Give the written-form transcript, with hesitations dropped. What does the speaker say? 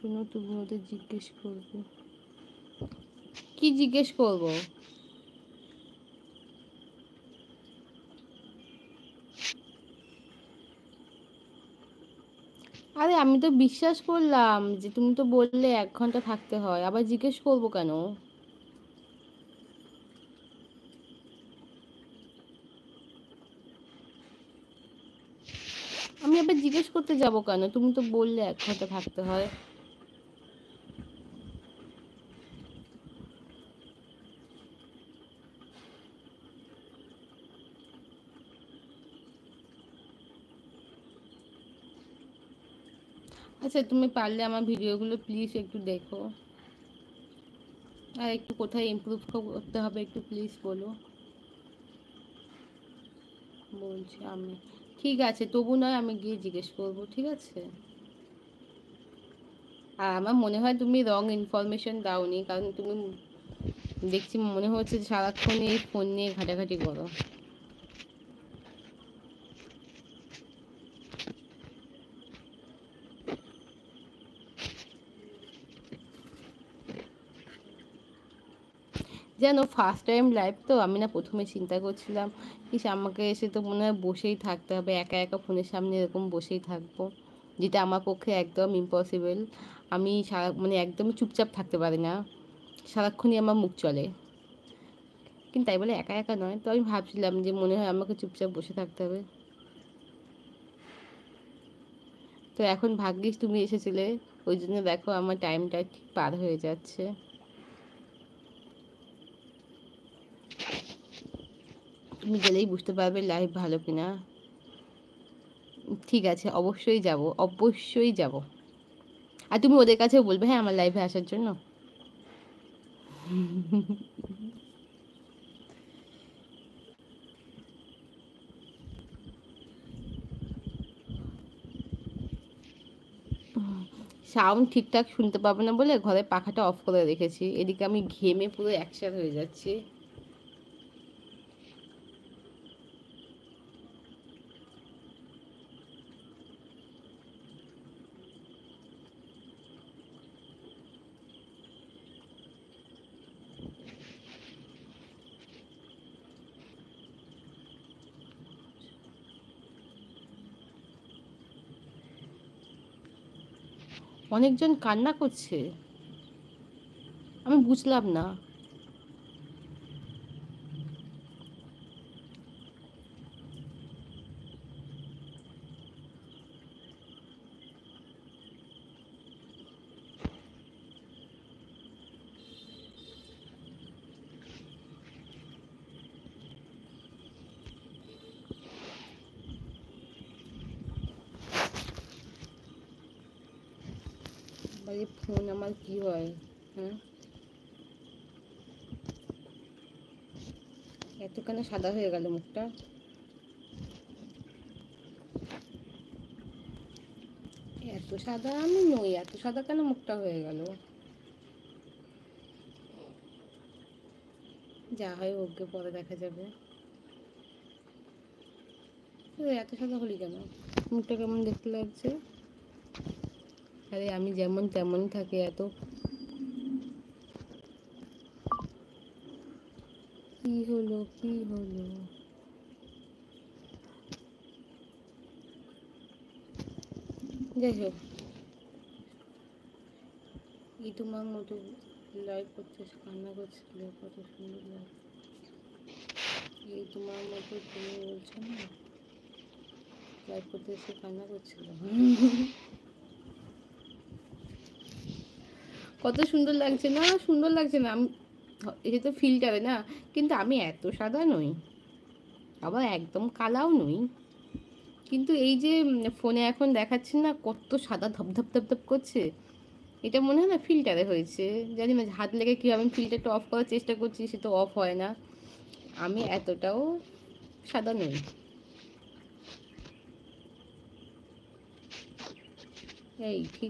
শোনো, তুমি ওদের জিজ্ঞেস করবে। কি জিজ্ঞেস করব? আরে আমি তো বিশ্বাস করলাম যে তুমি তো বললে 1 ঘন্টা থাকতে হয়, আবার জিজ্ঞেস করবো কেন? আমি আবার জিজ্ঞেস করতে যাব কেন? তুমি তো বললে 1 ঘন্টা থাকতে হয়। আচ্ছা, তুমি পারলে আমার ভিডিওগুলো প্লিজ একটু দেখো, আর একটু কোথায় ইমপ্রুভ করতে হবে একটু প্লিজ বলো। বলছি আমি, ঠিক আছে তবু নয়, আমি গিয়ে জিজ্ঞেস করবো, ঠিক আছে? আর আমার মনে হয় তুমি রং ইনফরমেশন দাওনি, কারণ তুমি দেখছি মনে হচ্ছে সারাক্ষণ এই ফোন নিয়ে ঘাটাঘাটি করো। যেন ফার্স্ট টাইম লাইভ তো, আমি না প্রথমে চিন্তা করছিলাম ইস আমাকে এসে তো মনে হয় বসেই থাকতে হবে, একা একা ফোনের সামনে এরকম বসেই থাকবো, যেটা আমার পক্ষে একদম ইম্পসিবল। আমি সারা মানে একদমই চুপচাপ থাকতে পারি না, সারাক্ষণই আমার মুখ চলে। কিন্তু তাই বলে একা একা নয়, তো আমি ভাবছিলাম যে মনে হয় আমাকে চুপচাপ বসে থাকতে হবে। তো এখন ভাগ্যিস তুমি এসেছিলে, ওই জন্য দেখো আমার টাইমটা ঠিক পার হয়ে যাচ্ছে। তুমি গেলেই বুঝতে পারবে লাইভ ভালো কিনা। ঠিক আছে, অবশ্যই যাব, অবশ্যই যাব। আর তুমি ওদের কাছেও বলবে হ্যাঁ আমার লাইভে আসার জন্য। সাউন্ড ঠিকঠাক শুনতে পাবে না বলে ঘরে পাখাটা অফ করে রেখেছি, এদিকে আমি ঘেমে পুরো একসাথ হয়ে যাচ্ছি। অনেকজন কান্না করছে, আমি বুঝলাম না। বাড়ি ফোন আমার কি হয়? হ্যাঁ, এত কেন সাদা হয়ে গেল মুখটা? এত সাদা আমি নই, এত সাদা কেন মুখটা হয়ে গেল? যা হয় ওকে পরে দেখা যাবে। এত সাদা হলি কেন? মুখটা কেমন দেখতে লাগছে? আরে আমি যেমন তেমন থাকি এত। কি হলো, কি হলো? যাই হোক, এই তোমার মতো লাইভ করতে কান্না করছিল, কত সুন্দর লাগে। এই তোমার মতো তুমি বলছো না লাইভ করতে এসে কান্না করছিল। কত সুন্দর লাগছে না? সুন্দর লাগছে না? আমি এটা তো ফিল্টারে না, কিন্তু আমি এত সাদা নই, আবার একদম কালাও নই। কিন্তু এই যে ফোনে এখন দেখাচ্ছে না কত সাদা ধপধপ ধপধপ করছে, এটা মনে হয় না ফিল্টারে হয়েছে। জানি না হাত লেগে কী আমি ফিল্টারটা অফ করার চেষ্টা করছি, সে তো অফ হয় না। আমি এতটাও সাদা নই। এই ঠিক